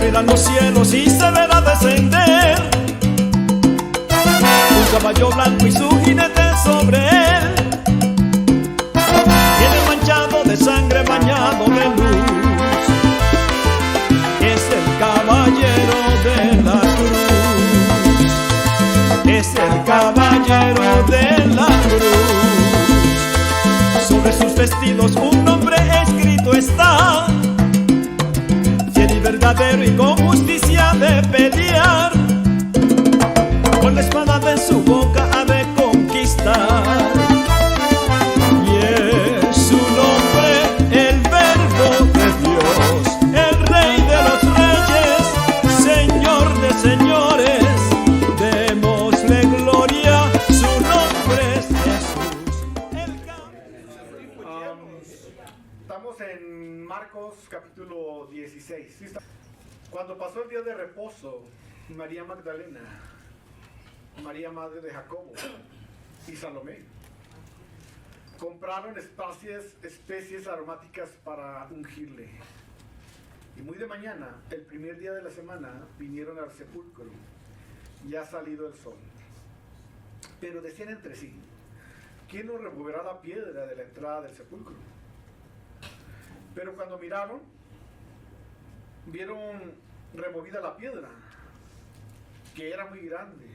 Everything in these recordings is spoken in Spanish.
abrirán los cielos y se verá descender un caballo blanco y su jinete sobre él. Viene manchado de sangre, bañado de luz. Es el caballero de la cruz. Es el caballero de la cruz. Sobre sus vestidos un nombre escrito está, fiel y verdadero y con justicia de pelear. Con la espada de su boca ha de conquistar. Y es su nombre el verbo de Dios, el rey de los reyes, señor de señores. Démosle gloria, su nombre es Jesús. Estamos en Marcos capítulo 16. ¿Sí? Cuando pasó el día de reposo, María Magdalena, María madre de Jacobo y Salomé compraron especies aromáticas para ungirle. Y muy de mañana, el primer día de la semana, vinieron al sepulcro, ya ha salido el sol. Pero decían entre sí: ¿quién nos removerá la piedra de la entrada del sepulcro? Pero cuando miraron, vieron removida la piedra, que era muy grande.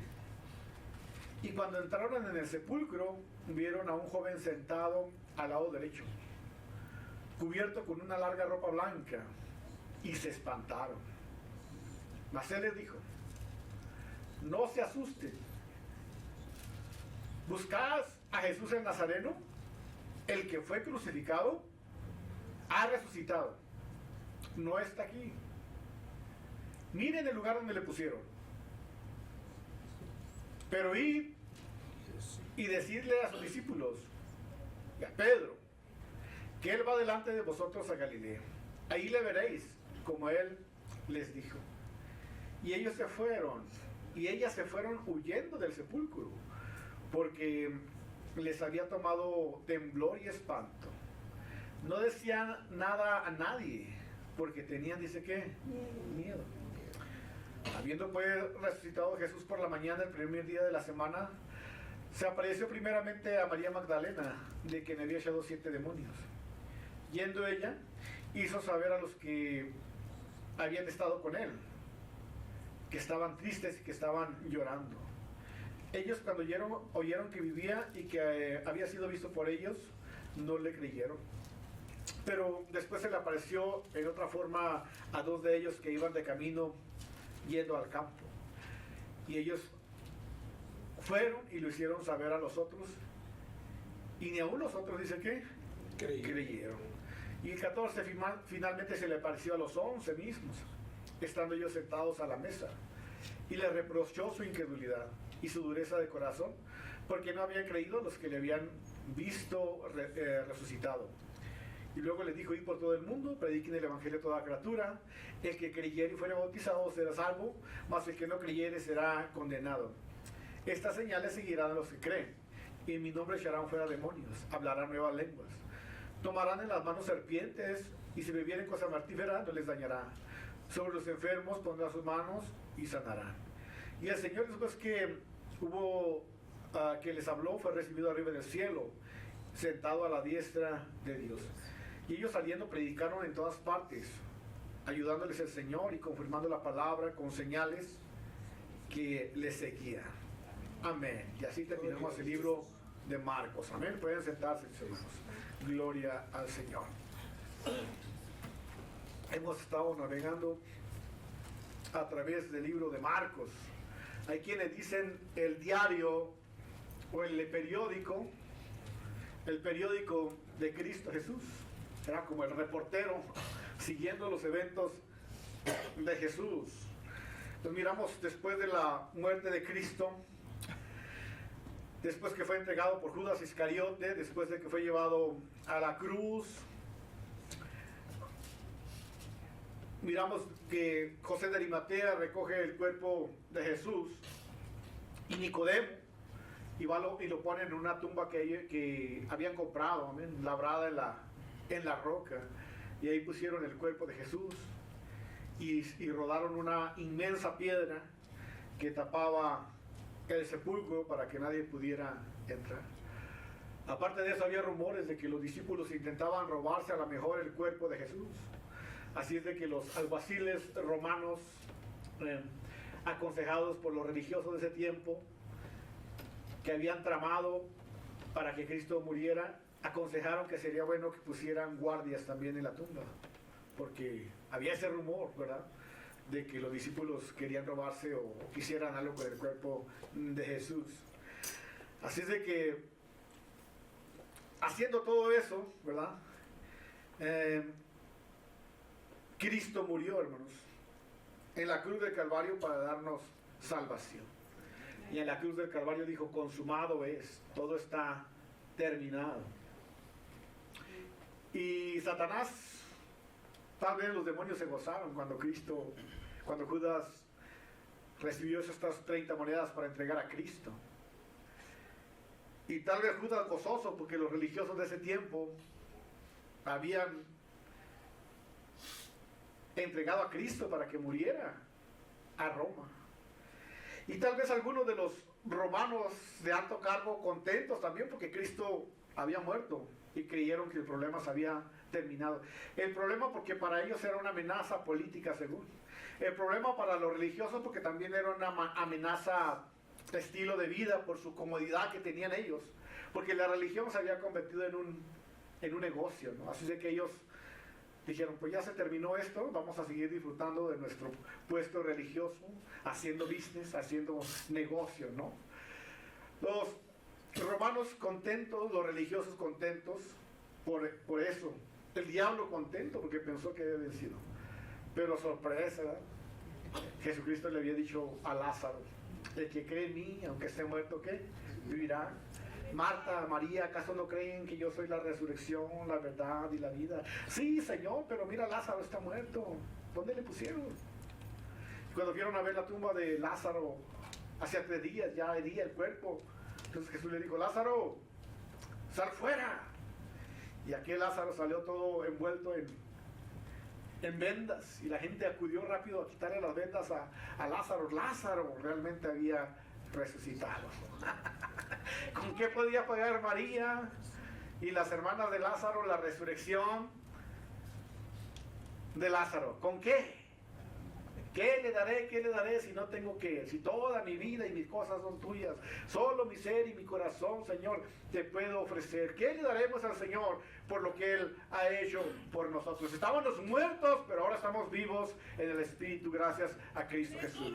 Y cuando entraron en el sepulcro, vieron a un joven sentado al lado derecho, cubierto con una larga ropa blanca, y se espantaron. Mas él les dijo: no se asusten. ¿Buscáis a Jesús el Nazareno? El que fue crucificado ha resucitado. No está aquí. Miren el lugar donde le pusieron. Pero id y decidle a sus discípulos y a Pedro que él va delante de vosotros a Galilea. Ahí le veréis, como él les dijo. Y ellos se fueron, y ellas se fueron huyendo del sepulcro, porque les había tomado temblor y espanto. No decían nada a nadie, porque tenían, dice que, miedo. Habiendo pues resucitado Jesús por la mañana, el primer día de la semana, se apareció primeramente a María Magdalena, de quien había echado 7 demonios. Yendo ella, hizo saber a los que habían estado con él, que estaban tristes y que estaban llorando. Ellos, cuando oyeron que vivía y que había sido visto por ellos, no le creyeron. Pero después se le apareció en otra forma a 2 de ellos que iban de camino yendo al campo. Y ellos fueron y lo hicieron saber a los otros, y ni aún los otros, dice que creyeron. Y el 14 finalmente se le apareció a los 11 mismos, estando ellos sentados a la mesa, y le reprochó su incredulidad y su dureza de corazón, porque no habían creído los que le habían visto resucitado. Y luego les dijo: id por todo el mundo, prediquen el evangelio a toda criatura. El que creyere y fuere bautizado será salvo, mas el que no creyere será condenado. Estas señales seguirán a los que creen, y en mi nombre echarán fuera demonios, hablarán nuevas lenguas, tomarán en las manos serpientes, y si bebieren cosa mortífera no les dañará. Sobre los enfermos pondrán sus manos y sanarán. Y el Señor, después que que les habló, fue recibido arriba del cielo, sentado a la diestra de Dios. Y ellos, saliendo, predicaron en todas partes, ayudándoles el Señor y confirmando la palabra con señales que les seguían. Amén. Y así terminamos el libro de Marcos. Amén. Pueden sentarse, mis hermanos. Gloria al Señor. Hemos estado navegando a través del libro de Marcos. Hay quienes dicen el diario o el periódico de Cristo Jesús. Era como el reportero siguiendo los eventos de Jesús. Entonces miramos después de la muerte de Cristo, después que fue entregado por Judas Iscariote, después de que fue llevado a la cruz. Miramos que José de Arimatea recoge el cuerpo de Jesús, y Nicodemo y lo ponen en una tumba que habían comprado, amén, labrada en la roca, y ahí pusieron el cuerpo de Jesús. y rodaron una inmensa piedra que tapaba el sepulcro para que nadie pudiera entrar. Aparte de eso, había rumores de que los discípulos intentaban robarse a lo mejor el cuerpo de Jesús. Así es de que los alguaciles romanos, aconsejados por los religiosos de ese tiempo, que habían tramado para que Cristo muriera, aconsejaron que sería bueno que pusieran guardias también en la tumba, porque había ese rumor, ¿verdad?, de que los discípulos querían robarse o quisieran algo con el cuerpo de Jesús. Así es de que, haciendo todo eso, ¿verdad?, Cristo murió, hermanos, en la cruz del Calvario para darnos salvación. Y en la cruz del Calvario dijo, consumado es, todo está terminado. Y Satanás, tal vez los demonios se gozaron cuando Judas recibió estas 30 monedas para entregar a Cristo. Y tal vez Judas gozoso porque los religiosos de ese tiempo habían entregado a Cristo para que muriera a Roma. Y tal vez algunos de los romanos de alto cargo contentos también porque Cristo había muerto y creyeron que el problema se había terminado. El problema porque para ellos era una amenaza política, según. El problema para los religiosos porque también era una amenaza de estilo de vida por su comodidad que tenían ellos. Porque la religión se había convertido en un negocio, ¿no? Así de que ellos dijeron, pues ya se terminó esto, vamos a seguir disfrutando de nuestro puesto religioso, haciendo business, haciendo negocio, ¿no? Los romanos contentos, los religiosos contentos por eso. El diablo contento porque pensó que había vencido. Pero sorpresa, ¿verdad? Jesucristo le había dicho a Lázaro, el que cree en mí, aunque esté muerto, ¿qué? Vivirá. Marta, María, ¿acaso no creen que yo soy la resurrección, la verdad y la vida? Sí, Señor, pero mira, Lázaro está muerto. ¿Dónde le pusieron? Cuando fueron a ver la tumba de Lázaro, hacía 3 días, ya hería el cuerpo. Entonces Jesús le dijo, Lázaro, sal fuera. Y aquel Lázaro salió todo envuelto en vendas. Y la gente acudió rápido a quitarle las vendas a Lázaro. Lázaro realmente había resucitado. ¿Con qué podía pagar María y las hermanas de Lázaro la resurrección de Lázaro? ¿Con qué? ¿Qué le daré si no tengo que? Si toda mi vida y mis cosas son tuyas, solo mi ser y mi corazón, Señor, te puedo ofrecer. ¿Qué le daremos al Señor por lo que Él ha hecho por nosotros? Estábamos muertos, pero ahora estamos vivos en el Espíritu gracias a Cristo Jesús.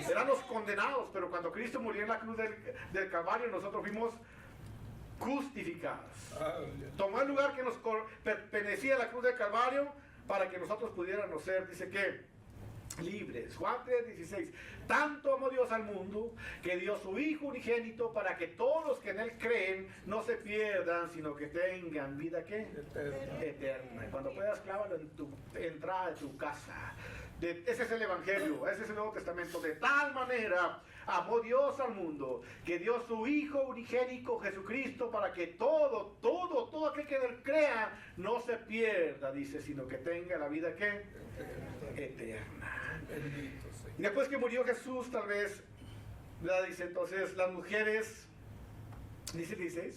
Éramos condenados, pero cuando Cristo murió en la cruz del Calvario, nosotros fuimos justificados. Tomó el lugar que nos pertenecía a la cruz del Calvario para que nosotros pudiéramos ser, dice que, libres. Juan 3:16. Tanto amó Dios al mundo que dio su Hijo unigénito para que todos los que en Él creen no se pierdan, sino que tengan vida ¿qué? Eterna. Cuando puedas, clávalo en tu entrada de tu casa. Ese es el Evangelio, ese es el Nuevo Testamento. De tal manera amó Dios al mundo que dio su Hijo unigénito Jesucristo para que todo aquel que en Él crea no se pierda, dice, sino que tenga la vida ¿qué? Eterna. Y después que murió Jesús, tal vez, dice entonces, las mujeres, dice,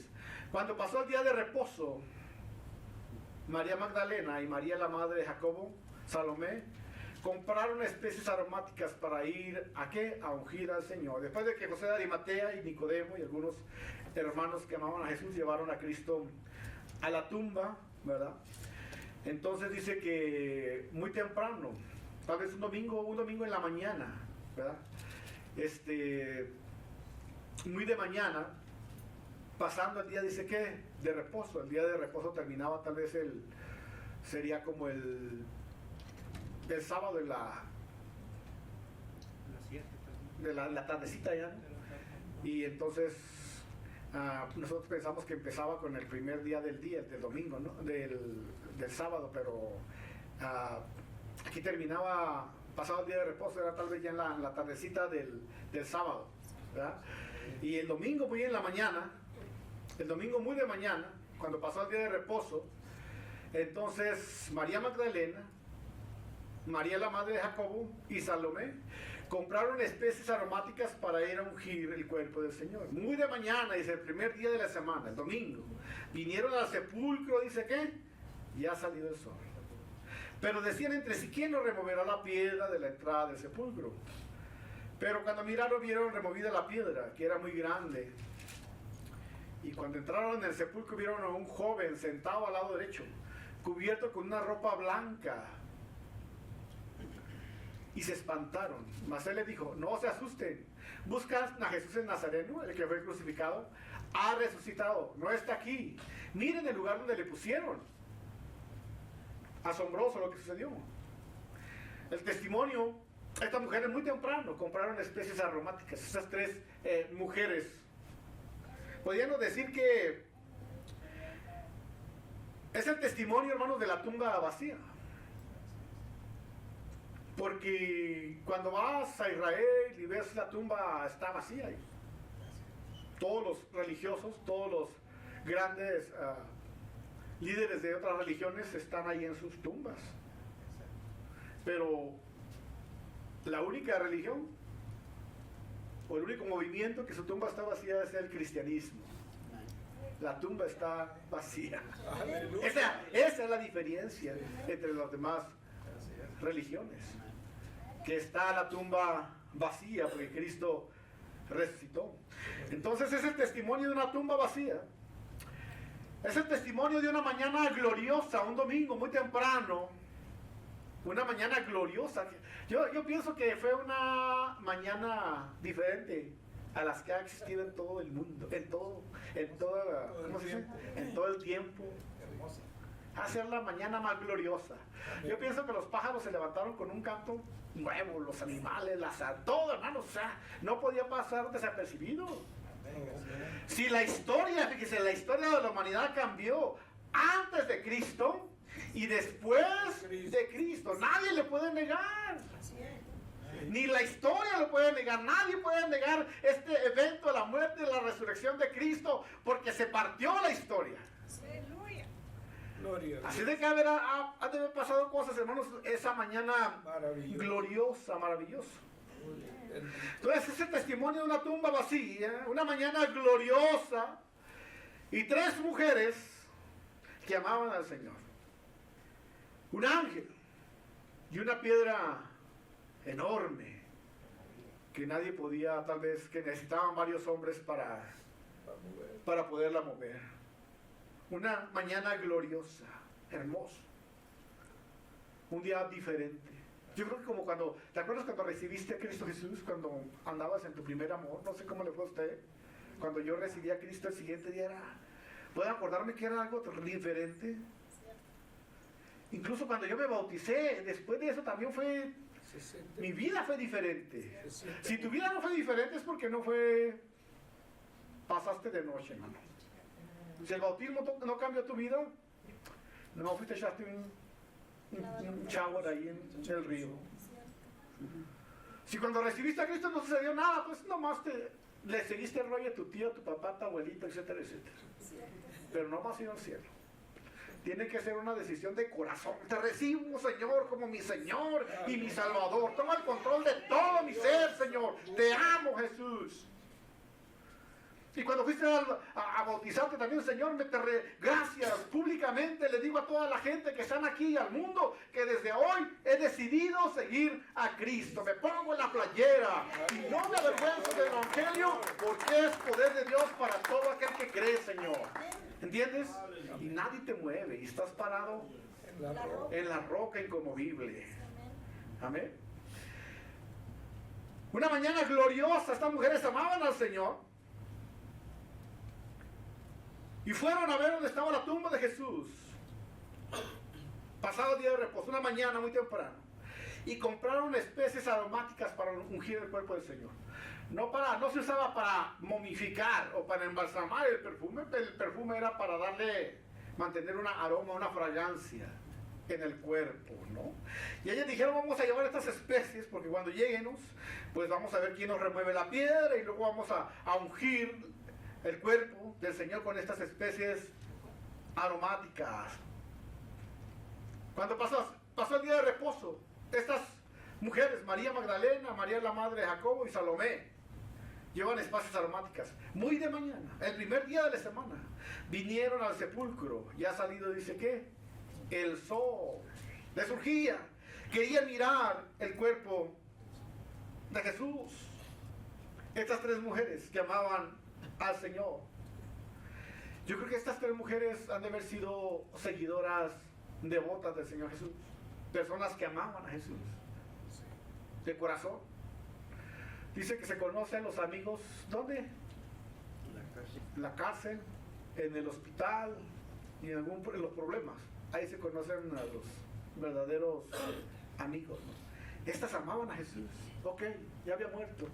cuando pasó el día de reposo, María Magdalena y María la madre de Jacobo, Salomé, compraron especies aromáticas para ir ¿a qué? A ungir al Señor. Después de que José de Arimatea y Nicodemo y algunos hermanos que amaban a Jesús llevaron a Cristo a la tumba, ¿verdad? Entonces dice que muy temprano, tal vez un domingo en la mañana, ¿verdad? Muy de mañana, pasando el día, dice que de reposo. El día de reposo terminaba tal vez sería como el sábado de la tardecita ya, ¿no? Y entonces nosotros pensamos que empezaba con el primer día del domingo, ¿no? del sábado, pero aquí terminaba pasado el día de reposo, era tal vez ya en la tardecita del sábado, ¿verdad? Y el domingo muy en la mañana, muy de mañana, cuando pasó el día de reposo, entonces María Magdalena María la madre de Jacobo y Salomé compraron especies aromáticas para ir a ungir el cuerpo del Señor. Muy de mañana, dice, el primer día de la semana, el domingo, vinieron al sepulcro, dice que ya ha salido el sol. Pero decían entre sí, ¿quién nos removerá la piedra de la entrada del sepulcro? Pero cuando miraron, vieron removida la piedra, que era muy grande. Y cuando entraron en el sepulcro, vieron a un joven sentado al lado derecho, cubierto con una ropa blanca. Y se espantaron. Mas él les dijo, no se asusten, buscan a Jesús el Nazareno, el que fue crucificado, ha resucitado, no está aquí. Miren el lugar donde le pusieron. Asombroso lo que sucedió. El testimonio, estas mujeres muy temprano compraron especies aromáticas. Esas tres mujeres, podríamos decir que es el testimonio, hermanos, de la tumba vacía. Porque cuando vas a Israel y ves la tumba, está vacía. Todos los religiosos, todos los grandes líderes de otras religiones están ahí en sus tumbas. Pero la única religión o el único movimiento que su tumba está vacía es el cristianismo. La tumba está vacía. Esa es la diferencia entre las demás religiones. Que está la tumba vacía porque Cristo resucitó. Entonces es el testimonio de una tumba vacía. Es el testimonio de una mañana gloriosa, un domingo muy temprano. Una mañana gloriosa. Yo pienso que fue una mañana diferente a las que ha existido en todo el mundo, ¿cómo se dice? En todo el tiempo. Hacer la mañana más gloriosa. Yo pienso que los pájaros se levantaron con un canto nuevo, los animales, todo, hermanos, o sea, no podía pasar desapercibido. Si la historia, fíjese, la historia de la humanidad cambió antes de Cristo y después de Cristo, nadie le puede negar. Ni la historia lo puede negar, nadie puede negar este evento de la muerte y la resurrección de Cristo, porque se partió la historia. Así de que ha de haber pasado cosas, hermanos, esa mañana gloriosa, maravillosa. Entonces, ese testimonio de una tumba vacía, una mañana gloriosa, y tres mujeres que amaban al Señor. Un ángel y una piedra enorme que nadie podía, tal vez, que necesitaban varios hombres para poderla mover. Una mañana gloriosa, hermosa. Un día diferente. Yo creo que como cuando, ¿te acuerdas cuando recibiste a Cristo Jesús? Cuando andabas en tu primer amor, no sé cómo le fue a usted. Cuando yo recibí a Cristo el siguiente día puedo acordarme que era algo diferente. Incluso cuando yo me bauticé, después de eso también mi vida fue diferente. Si tu vida no fue diferente es porque pasaste de noche, hermano. Si el bautismo no cambió tu vida, no fuiste a echarte un shower ahí en el río. Si cuando recibiste a Cristo no sucedió nada, pues nomás le seguiste el rollo a tu tío, a tu papá, a tu abuelito, etcétera, etcétera. Pero no vas a ir al cielo. Tiene que ser una decisión de corazón. Te recibo, Señor, como mi Señor y mi Salvador. Toma el control de todo mi ser, Señor. Te amo, Jesús. Y cuando fuiste a bautizarte también, Señor, gracias públicamente. Le digo a toda la gente que están aquí y al mundo que desde hoy he decidido seguir a Cristo. Me pongo en la playera y no me avergüenzo del Evangelio, porque es poder de Dios para todo aquel que cree, Señor. ¿Entiendes? Y nadie te mueve y estás parado en la roca inconmovible. Amén. Una mañana gloriosa, estas mujeres amaban al Señor. Y fueron a ver dónde estaba la tumba de Jesús. Pasado el día de reposo, una mañana muy temprano. Y compraron especies aromáticas para ungir el cuerpo del Señor. No se usaba para momificar o para embalsamar el perfume. El perfume era para mantener un aroma, una fragancia en el cuerpo, ¿no? Y ellos dijeron, vamos a llevar estas especies porque cuando lleguemos, pues vamos a ver quién nos remueve la piedra y luego vamos a ungir el cuerpo del Señor con estas especies aromáticas. Cuando pasó el día de reposo, Estas mujeres, María Magdalena, María la madre de Jacobo y Salomé, llevan especias aromáticas. Muy de mañana, el primer día de la semana, vinieron al sepulcro. Ya ha salido, dice que el sol les surgía. Querían mirar el cuerpo de Jesús. Estas tres mujeres que amaban al Señor. Yo creo que estas tres mujeres han de haber sido seguidoras devotas del Señor Jesús. Personas que amaban a Jesús de corazón. Dice que se conocen los amigos, ¿dónde? En la cárcel, en el hospital y en los problemas. Ahí se conocen a los verdaderos amigos, ¿no? Estas amaban a Jesús. Ok, ya había muerto.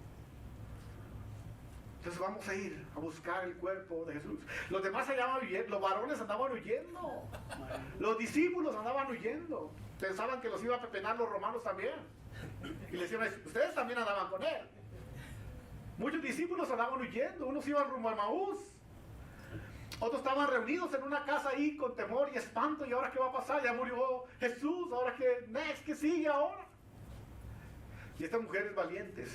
Entonces vamos a ir a buscar el cuerpo de Jesús. Los demás andaban huyendo, los varones andaban huyendo. Los discípulos andaban huyendo. Pensaban que los iba a pepenar los romanos también. Y les decían, ustedes también andaban con él. Muchos discípulos andaban huyendo, unos iban rumbo a Maús. Otros estaban reunidos en una casa ahí con temor y espanto. ¿Y ahora qué va a pasar? Ya murió Jesús. ¿Ahora qué? ¿Qué sigue ahora? Y estas mujeres valientes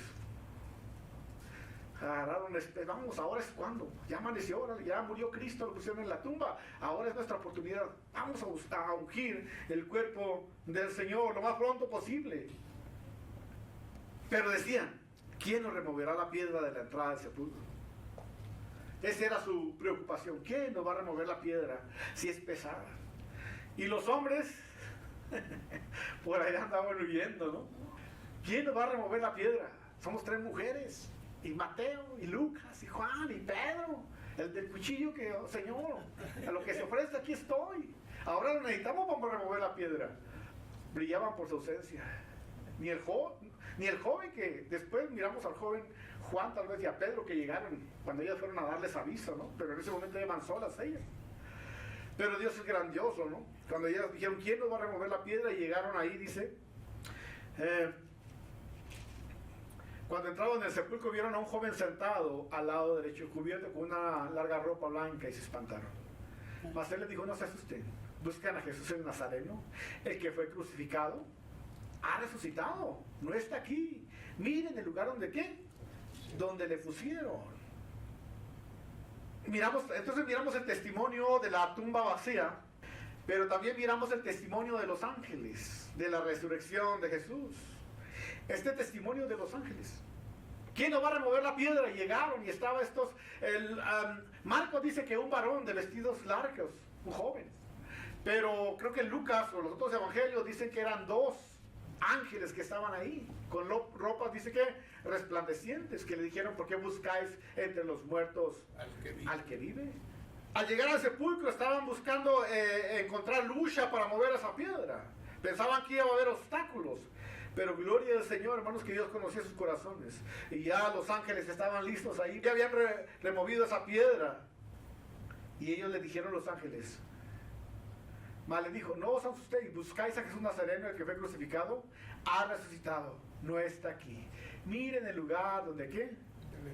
agarraron, vamos, ahora es cuando. Ya amaneció, ya murió Cristo, lo pusieron en la tumba. Ahora es nuestra oportunidad. Vamos a ungir el cuerpo del Señor lo más pronto posible. Pero decían, ¿quién nos removerá la piedra de la entrada del sepulcro? Esa era su preocupación. ¿Quién nos va a remover la piedra si es pesada? Y los hombres por allá andaban huyendo, ¿no? ¿Quién nos va a remover la piedra? Somos tres mujeres. Y Mateo, y Lucas, y Juan, y Pedro. El del cuchillo que, oh, Señor, a lo que se ofrece aquí estoy. Ahora lo necesitamos para remover la piedra. Brillaban por su ausencia. Ni el joven que después miramos al joven Juan tal vez y a Pedro que llegaron cuando ellas fueron a darles aviso, ¿no? Pero en ese momento iban solas ellas. Pero Dios es grandioso, ¿no? Cuando ellas dijeron, ¿quién nos va a remover la piedra? Y llegaron ahí, dice, cuando entraron en el sepulcro vieron a un joven sentado al lado derecho, cubierto con una larga ropa blanca, y se espantaron. Mas él les dijo, no se asusten, buscan a Jesús el Nazareno, el que fue crucificado. Ha resucitado, no está aquí. Miren el lugar donde ¿qué? Donde le pusieron. Entonces miramos el testimonio de la tumba vacía, pero también miramos el testimonio de los ángeles, de la resurrección de Jesús. Este testimonio de los ángeles. ¿Quién nos va a remover la piedra? Y llegaron y estaba estos... Marcos dice que un varón de vestidos largos, un joven. Pero creo que Lucas o los otros evangelios dicen que eran dos ángeles que estaban ahí, con ropas, dice que resplandecientes, que le dijeron, ¿por qué buscáis entre los muertos al que vive? Al llegar al sepulcro estaban buscando encontrar lucha para mover esa piedra. Pensaban que iba a haber obstáculos. Pero gloria al Señor, hermanos, que Dios conocía sus corazones. Y ya los ángeles estaban listos ahí, ya habían removido esa piedra. Y ellos le dijeron a los ángeles, le dijo, no os asustéis, buscáis a Jesús Nazareno, el que fue crucificado, ha resucitado, no está aquí. Miren el lugar donde ¿qué?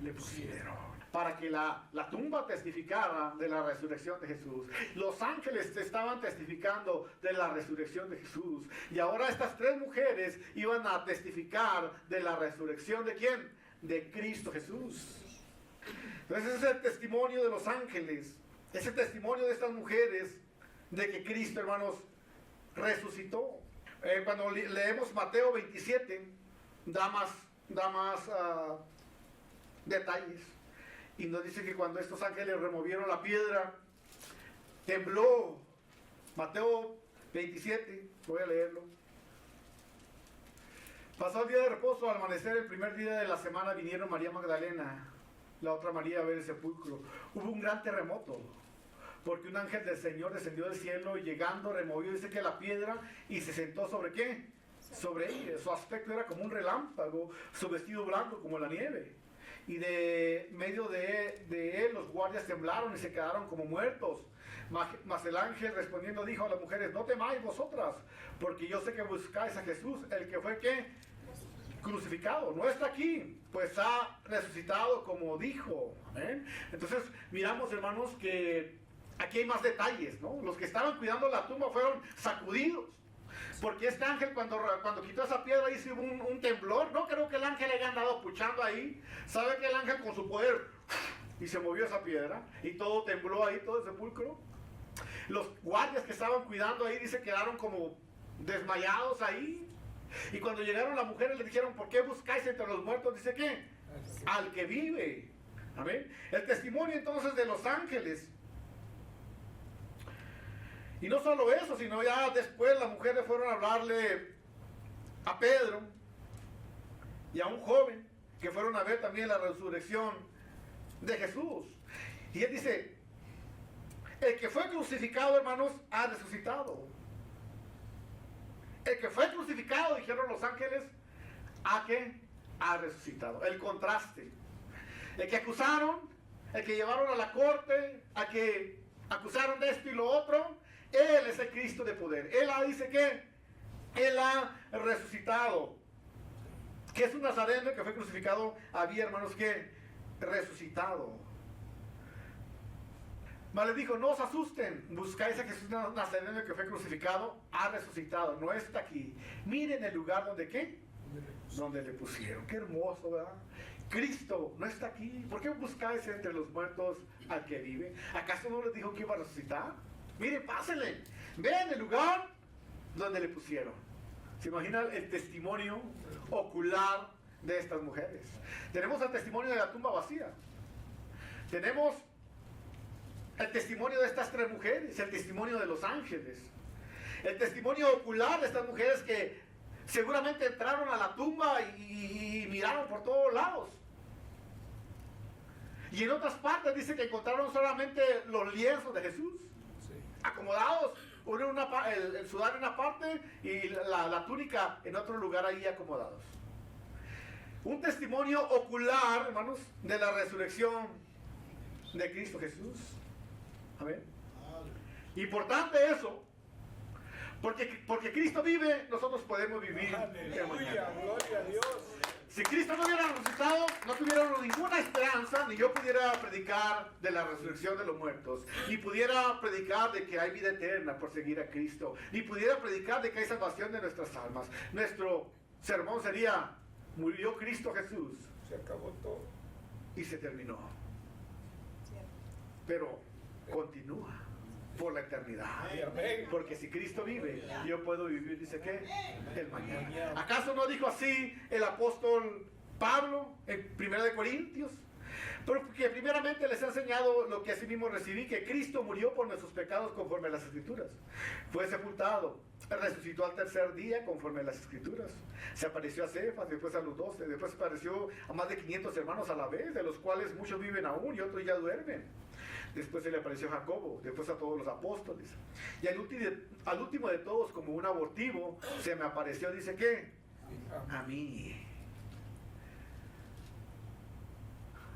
Le pusieron. Para que la tumba testificara de la resurrección de Jesús. Los ángeles estaban testificando de la resurrección de Jesús. Y ahora estas tres mujeres iban a testificar de la resurrección ¿de quién? De Cristo Jesús. Entonces ese es el testimonio de los ángeles. Ese testimonio de estas mujeres de que Cristo, hermanos, resucitó. Cuando leemos Mateo 27, da más detalles. Y nos dice que cuando estos ángeles removieron la piedra, tembló. Mateo 27, voy a leerlo. Pasó el día de reposo, al amanecer el primer día de la semana vinieron María Magdalena, la otra María, a ver el sepulcro. Hubo un gran terremoto, porque un ángel del Señor descendió del cielo y llegando removió, dice que la piedra, y se sentó ¿sobre qué? Sobre ella. Su aspecto era como un relámpago, su vestido blanco como la nieve. Y de medio de él los guardias temblaron y se quedaron como muertos. Mas el ángel respondiendo dijo a las mujeres, no temáis vosotras, porque yo sé que buscáis a Jesús, el que fue ¿qué? Crucificado. No está aquí, pues ha resucitado como dijo. ¿Amén? Entonces miramos, hermanos, que aquí hay más detalles, ¿no? Los que estaban cuidando la tumba fueron sacudidos. Porque este ángel cuando quitó esa piedra hizo un temblor. No creo que el ángel haya andado puchando ahí. ¿Sabe que el ángel con su poder y se movió esa piedra? Y todo tembló ahí, todo el sepulcro. Los guardias que estaban cuidando ahí, dice, quedaron como desmayados ahí. Y cuando llegaron las mujeres le dijeron, ¿por qué buscáis entre los muertos? Dice, ¿qué? Al que vive. Amén. El testimonio entonces de los ángeles. Y no solo eso, sino ya después las mujeres fueron a hablarle a Pedro y a un joven que fueron a ver también la resurrección de Jesús. Y él dice, el que fue crucificado, hermanos, ha resucitado. El que fue crucificado, dijeron los ángeles, ¿a qué? Ha resucitado. El contraste. El que acusaron, el que llevaron a la corte, a que acusaron de esto y lo otro, Él es el Cristo de poder. Él dice que Él ha resucitado. Jesús Nazareno, que fue crucificado, había, hermanos, que resucitado. Mas les dijo, no os asusten, buscáis a Jesús Nazareno que fue crucificado, ha resucitado, no está aquí. Miren el lugar donde, ¿qué? Donde le pusieron. Qué hermoso, ¿verdad? Cristo no está aquí. ¿Por qué buscáis entre los muertos al que vive? ¿Acaso no les dijo que iba a resucitar? Miren, pásenle. Vean el lugar donde le pusieron. ¿Se imaginan el testimonio ocular de estas mujeres? Tenemos el testimonio de la tumba vacía. Tenemos el testimonio de estas tres mujeres, el testimonio de los ángeles, el testimonio ocular de estas mujeres que seguramente entraron a la tumba y miraron por todos lados. Y en otras partes dice que encontraron solamente los lienzos de Jesús, acomodados, el sudar en una parte y la túnica en otro lugar ahí acomodados. Un testimonio ocular, hermanos, de la resurrección de Cristo Jesús. Amén. Importante eso, porque Cristo vive, nosotros podemos vivir. Aleluya, gloria a Dios. Si Cristo no hubiera resucitado, no tuviéramos ninguna esperanza, ni yo pudiera predicar de la resurrección de los muertos, ni pudiera predicar de que hay vida eterna por seguir a Cristo, ni pudiera predicar de que hay salvación de nuestras almas. Nuestro sermón sería, murió Cristo Jesús. Se acabó todo. Y se terminó. Pero continúa por la eternidad. Amén. Porque si Cristo vive, yo puedo vivir, dice que, el mañana. ¿Acaso no dijo así el apóstol Pablo en 1 Corintios? Porque primeramente les he enseñado lo que así mismo recibí, que Cristo murió por nuestros pecados conforme a las Escrituras. Fue sepultado, resucitó al tercer día conforme a las Escrituras. Se apareció a Cefas, después a los 12, después se apareció a más de 500 hermanos a la vez, de los cuales muchos viven aún y otros ya duermen. Después se le apareció a Jacobo, después a todos los apóstoles. Y al último de todos, como un abortivo, se me apareció, dice que, a mí.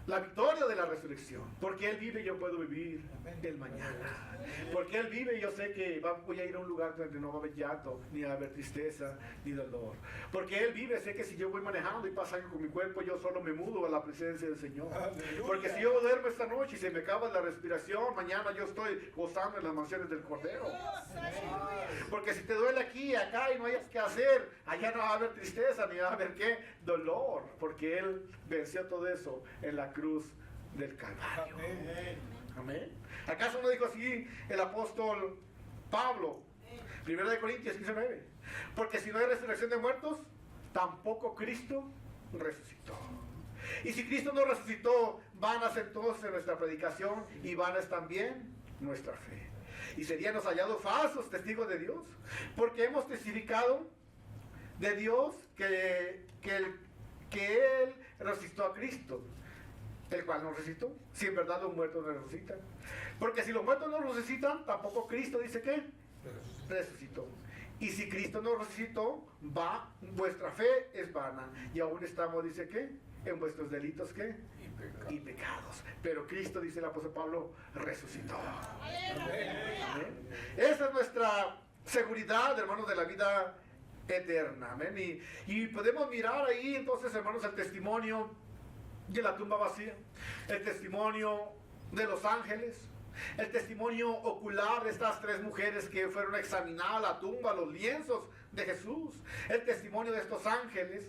La victoria de la resurrección. Porque Él vive, yo puedo vivir el mañana. Porque Él vive, yo sé que voy a ir a un lugar donde no va a haber llanto, ni va a haber tristeza, ni dolor. Porque Él vive, sé que si yo voy manejando y pasa algo con mi cuerpo, yo solo me mudo a la presencia del Señor. Aleluya. Porque si yo duermo esta noche y se me acaba la respiración, mañana yo estoy gozando en las mansiones del Cordero. Porque si te duele aquí y acá y no hayas que hacer, allá no va a haber tristeza, ni va a haber qué, dolor. Porque Él venció todo eso en la cruz del Calvario. Amén. Amén. ¿Acaso no dijo así el apóstol Pablo? 1 Corintios 15:9. Porque si no hay resurrección de muertos, tampoco Cristo resucitó. Y si Cristo no resucitó, van a ser entonces nuestra predicación y van a estar también nuestra fe. Y seríamos hallados falsos testigos de Dios, porque hemos testificado de Dios que Él resucitó a Cristo, el cual no resucitó. Si en verdad los muertos no resucitan. Porque si los muertos no resucitan, tampoco Cristo dice que resucitó. Y si Cristo no resucitó, vuestra fe es vana. Y aún estamos, dice que, en vuestros delitos, ¿qué? Y pecados. Pero Cristo, dice el apóstol Pablo, resucitó. Amén. Esa es nuestra seguridad, hermanos, de la vida eterna. Amén. Y podemos mirar ahí, entonces, hermanos, el testimonio de la tumba vacía, el testimonio de los ángeles, el testimonio ocular de estas tres mujeres que fueron a examinar la tumba, los lienzos de Jesús, el testimonio de estos ángeles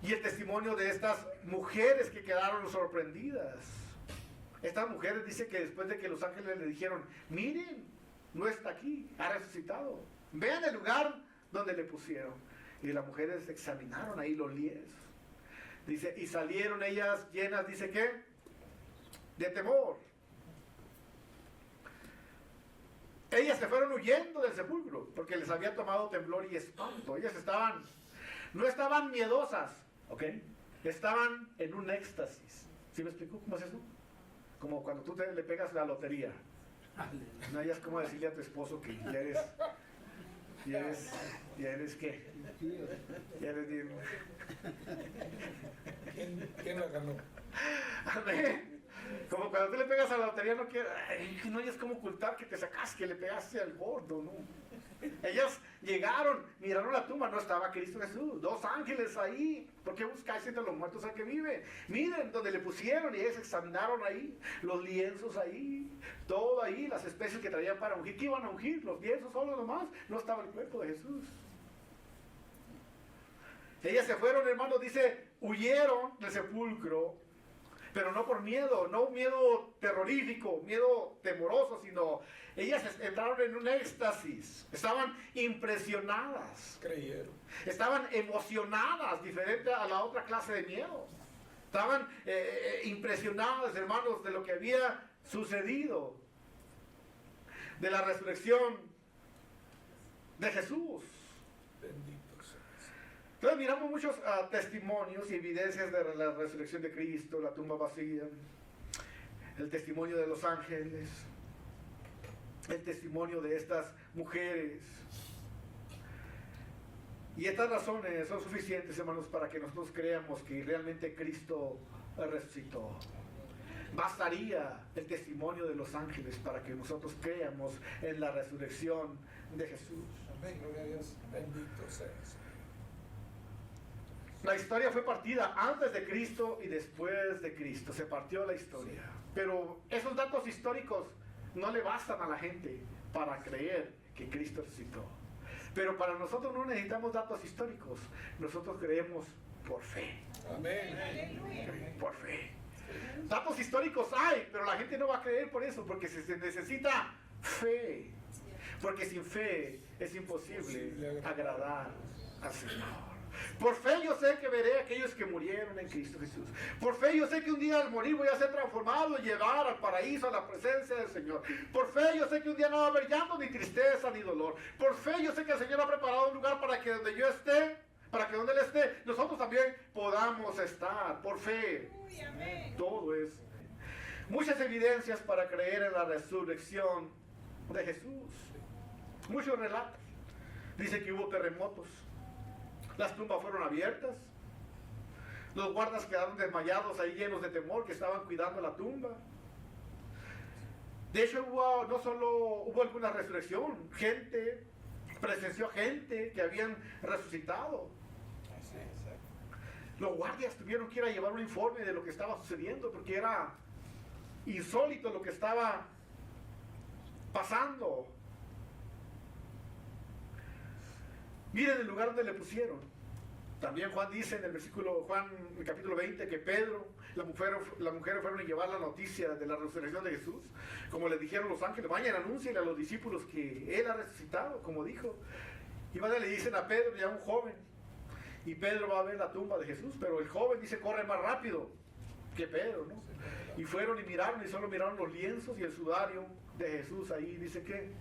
y el testimonio de estas mujeres que quedaron sorprendidas. Estas mujeres dice que después de que los ángeles le dijeron, miren, no está aquí, ha resucitado. Vean el lugar donde le pusieron. Y las mujeres examinaron ahí los lienzos. Dice, y salieron ellas llenas, dice que, de temor. Ellas se fueron huyendo del sepulcro porque les había tomado temblor y espanto. Ellas no estaban miedosas, ¿ok? Estaban en un éxtasis. ¿Sí me explico cómo es eso? Como cuando tú le pegas la lotería. No hayas como decirle a tu esposo que ya eres ¿qué? Ya eres bien. ¿Quién la ganó? Amén. Como cuando tú le pegas a la lotería, no hayas como ocultar que te sacas, que le pegaste al gordo, ¿no? Ellas llegaron, miraron la tumba, no estaba Cristo Jesús, 2 ángeles ahí. ¿Por qué buscáis entre los muertos al que vive? Miren donde le pusieron, y ellas examinaron ahí, los lienzos ahí, todo ahí, las especies que traían para ungir. ¿Qué iban a ungir? Los lienzos solo nomás, no estaba el cuerpo de Jesús. Ellas se fueron, hermanos, dice, huyeron del sepulcro, pero no por miedo, no un miedo terrorífico, miedo temoroso, sino ellas entraron en un éxtasis, estaban impresionadas, Creyeron. estaban emocionadas, diferente a la otra clase de miedo. Estaban impresionadas, hermanos, de lo que había sucedido, de la resurrección de Jesús. Bendito seas. Entonces miramos muchos testimonios y evidencias de la resurrección de Cristo, la tumba vacía, el testimonio de los ángeles, el testimonio de estas mujeres. Y estas razones son suficientes, hermanos, para que nosotros creamos que realmente Cristo resucitó. Bastaría el testimonio de los ángeles para que nosotros creamos en la resurrección de Jesús. Amén, gloria a Dios. Bendito seas. La historia fue partida antes de Cristo y después de Cristo. Se partió la historia. Pero esos datos históricos no le bastan a la gente para creer que Cristo resucitó. Pero para nosotros no necesitamos datos históricos. Nosotros creemos por fe. Amén. Por fe. Datos históricos hay, pero la gente no va a creer por eso, porque se necesita fe. Porque sin fe es imposible agradar al Señor. Por fe yo sé que veré a aquellos que murieron en Cristo Jesús. Por fe yo sé que un día al morir voy a ser transformado y llegar al paraíso, a la presencia del Señor. Por fe yo sé que un día no va a haber llanto, ni tristeza, ni dolor. Por fe yo sé que el Señor ha preparado un lugar para que donde yo esté, para que donde Él esté, nosotros también podamos estar. Por fe. Todo es. Muchas evidencias para creer en la resurrección de Jesús. Muchos relatos. Dice que hubo terremotos. Las tumbas fueron abiertas. Los guardas quedaron desmayados ahí, llenos de temor, que estaban cuidando la tumba. De hecho, no solo hubo alguna resurrección, presenció gente que habían resucitado. Los guardias tuvieron que ir a llevar un informe de lo que estaba sucediendo, porque era insólito lo que estaba pasando. Miren el lugar donde le pusieron. También Juan dice en el capítulo 20, que Pedro, las mujeres fueron a llevar la noticia de la resurrección de Jesús. Como les dijeron los ángeles, vayan, anúncienle a los discípulos que Él ha resucitado, como dijo. Y van y le dicen a Pedro, ya un joven. Y Pedro va a ver la tumba de Jesús, pero el joven dice, corre más rápido que Pedro, ¿no? Y fueron y miraron, y solo miraron los lienzos y el sudario de Jesús ahí, dice que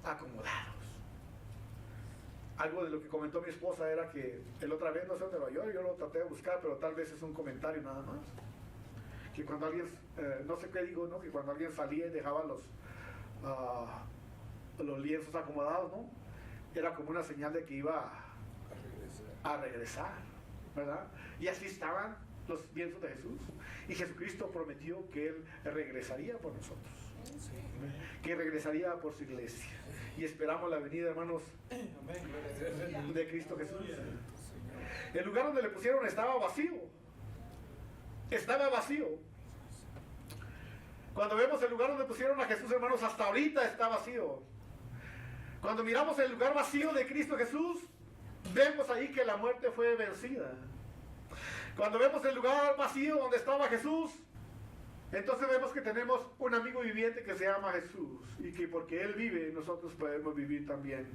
acomodados. Algo de lo que comentó mi esposa era que el otra vez, no sé dónde lo oyó, yo lo traté de buscar, pero tal vez es un comentario nada más. Que cuando alguien, no sé qué digo, ¿no? Que cuando alguien salía y dejaba los lienzos acomodados, ¿no? Era como una señal de que iba a regresar, ¿verdad? Y así estaban los lienzos de Jesús. Y Jesucristo prometió que Él regresaría por nosotros. Que regresaría por su iglesia. Y esperamos la venida, hermanos, de Cristo Jesús. El lugar donde le pusieron estaba vacío. Estaba vacío. Cuando vemos el lugar donde pusieron a Jesús, hermanos, hasta ahorita está vacío. Cuando miramos el lugar vacío de Cristo Jesús, vemos ahí que la muerte fue vencida. Cuando vemos el lugar vacío donde estaba Jesús, entonces vemos que tenemos un amigo viviente que se llama Jesús, y que porque Él vive, nosotros podemos vivir también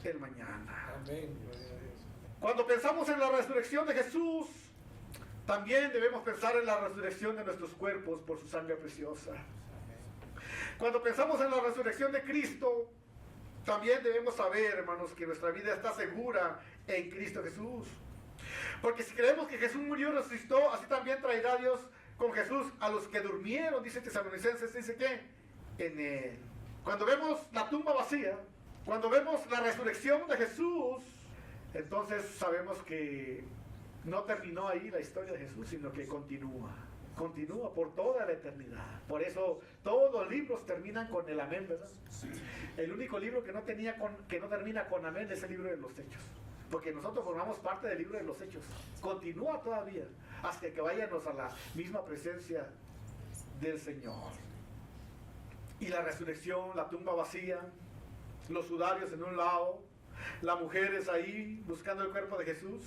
el mañana. Amén. Cuando pensamos en la resurrección de Jesús, también debemos pensar en la resurrección de nuestros cuerpos por su sangre preciosa. Cuando pensamos en la resurrección de Cristo, también debemos saber, hermanos, que nuestra vida está segura en Cristo Jesús. Porque si creemos que Jesús murió y resucitó, así también traerá Dios con Jesús a los que durmieron, dice Tesalonicenses, dice que en Él. Cuando vemos la tumba vacía, cuando vemos la resurrección de Jesús, entonces sabemos que no terminó ahí la historia de Jesús, sino que continúa por toda la eternidad. Por eso todos los libros terminan con el amén, ¿verdad? El único libro que no termina con amén es el libro de los Hechos, porque nosotros formamos parte del libro de los Hechos. Continúa todavía hasta que vayamos a la misma presencia del Señor. Y la resurrección, la tumba vacía, los sudarios en un lado, las mujeres ahí buscando el cuerpo de Jesús,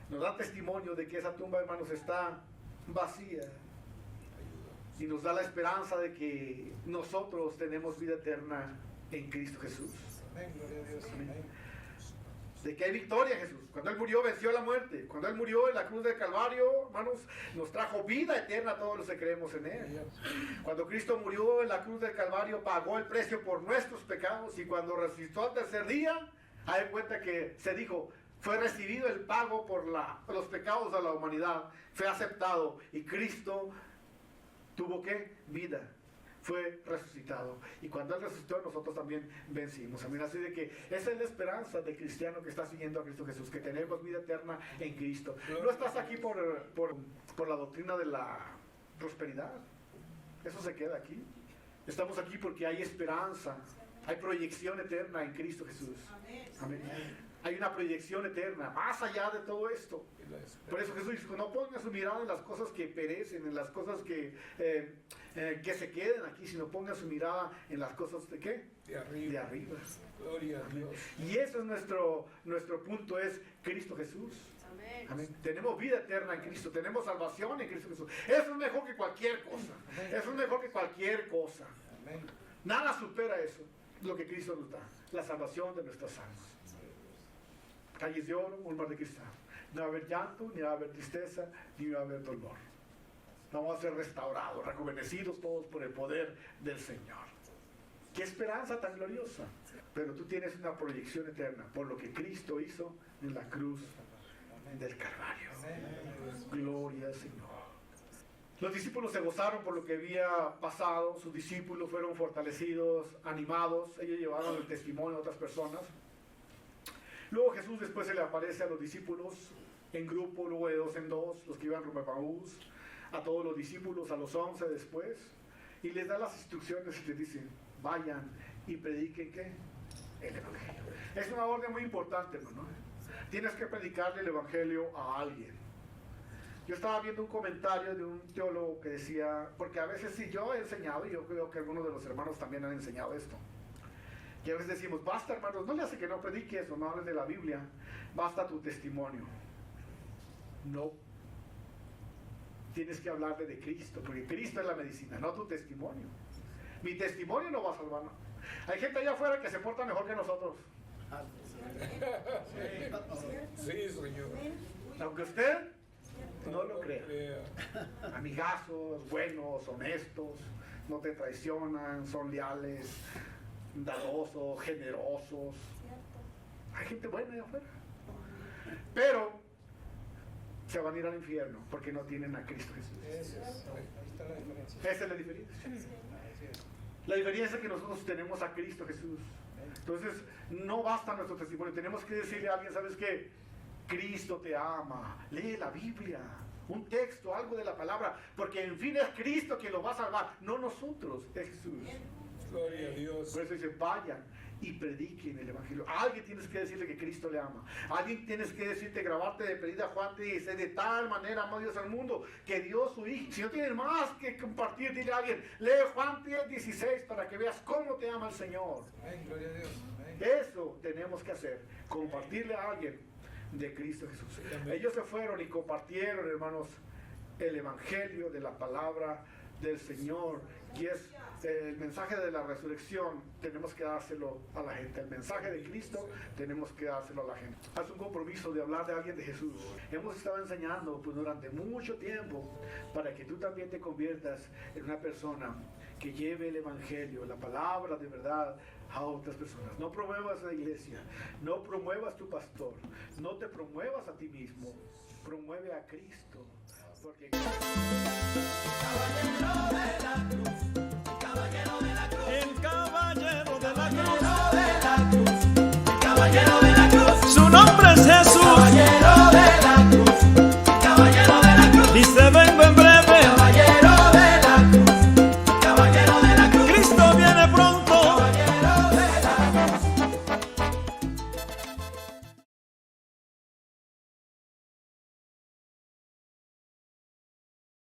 nos da testimonio de que esa tumba, hermanos, está vacía, y nos da la esperanza de que nosotros tenemos vida eterna en Cristo Jesús. Amén, gloria a Dios. Amén. De que hay victoria en Jesús. Cuando Él murió, venció la muerte. Cuando Él murió en la cruz del Calvario, hermanos, nos trajo vida eterna a todos los que creemos en Él. Cuando Cristo murió en la cruz del Calvario, pagó el precio por nuestros pecados, y cuando resucitó al tercer día, hay cuenta que se dijo, fue recibido el pago por los pecados de la humanidad, fue aceptado, y Cristo tuvo ¿qué? Vida. Fue resucitado, y cuando Él resucitó, nosotros también vencimos. Amén. Así de que esa es la esperanza del cristiano que está siguiendo a Cristo Jesús, que tenemos vida eterna en Cristo. No estás aquí por la doctrina de la prosperidad, eso se queda aquí. Estamos aquí porque hay esperanza, hay proyección eterna en Cristo Jesús. Amén. Hay una proyección eterna, más allá de todo esto. Por eso Jesús dijo, no pongan su mirada en las cosas que perecen, en las cosas que se queden aquí, sino pongan su mirada en las cosas de ¿qué? De arriba. De arriba. Gloria a Dios. Y eso es nuestro punto, es Cristo Jesús. Amén. Amén. Tenemos vida eterna en Cristo, tenemos salvación en Cristo Jesús. Eso es mejor que cualquier cosa. Eso es mejor que cualquier cosa. Amén. Nada supera eso, lo que Cristo nos da, la salvación de nuestras almas. Calles de oro, un mar de cristal. No va a haber llanto, ni va a haber tristeza, ni va a haber dolor. Vamos a ser restaurados, rejuvenecidos todos por el poder del Señor. ¡Qué esperanza tan gloriosa! Pero tú tienes una proyección eterna por lo que Cristo hizo en la cruz del Calvario. Gloria al Señor. Los discípulos se gozaron por lo que había pasado. Sus discípulos fueron fortalecidos, animados. Ellos llevaron el testimonio a otras personas. Luego Jesús después se le aparece a los discípulos en grupo, luego de 2 en 2, los que iban rumbo a Emaús, a todos los discípulos, a los 11 después, y les da las instrucciones y les dice, vayan y prediquen ¿qué? El Evangelio. Es una orden muy importante, hermano. Tienes que predicarle el Evangelio a alguien. Yo estaba viendo un comentario de un teólogo que decía, porque a veces sí yo he enseñado, y yo creo que algunos de los hermanos también han enseñado esto, y a veces decimos, basta hermanos, no le hace que no prediques o no hables de la Biblia, basta tu testimonio. No. Tienes que hablarle de Cristo, porque Cristo es la medicina, no tu testimonio. Mi testimonio no va a salvar. Hay gente allá afuera que se porta mejor que nosotros. Sí, Señor. Aunque usted no lo crea. Amigazos, buenos, honestos, no te traicionan, son leales, dadosos, generosos. Hay gente buena allá afuera. Pero se van a ir al infierno porque no tienen a Cristo Jesús. Ahí está la diferencia. Esa es la diferencia. La diferencia es que nosotros tenemos a Cristo Jesús. Entonces, no basta nuestro testimonio. Tenemos que decirle a alguien, ¿sabes qué? Cristo te ama. Lee la Biblia. Un texto, algo de la palabra. Porque en fin es Cristo quien lo va a salvar. No nosotros, es Jesús. Gloria a Dios. Por eso dice, vayan y prediquen el evangelio. Alguien tienes que decirle que Cristo le ama. Alguien tienes que decirte, grabarte de pedida Juan 3:16, de tal manera amó Dios al mundo que dio su hijo. Si no tienes más que compartir, dile a alguien, lee Juan 3:16 para que veas cómo te ama el Señor. Amén, gloria a Dios. Amén. Eso tenemos que hacer, compartirle a alguien de Cristo Jesús. Amén. Ellos se fueron y compartieron, hermanos, el evangelio de la palabra del Señor, y es el mensaje de la resurrección. Tenemos que dárselo a la gente. El mensaje de Cristo tenemos que dárselo a la gente. Haz un compromiso de hablar de alguien de Jesús. Hemos estado enseñando pues, durante mucho tiempo para que tú también te conviertas en una persona que lleve el evangelio, la palabra de verdad a otras personas. No promuevas la iglesia, no promuevas tu pastor, no te promuevas a ti mismo, promueve a Cristo, porque Caballero de la cruz.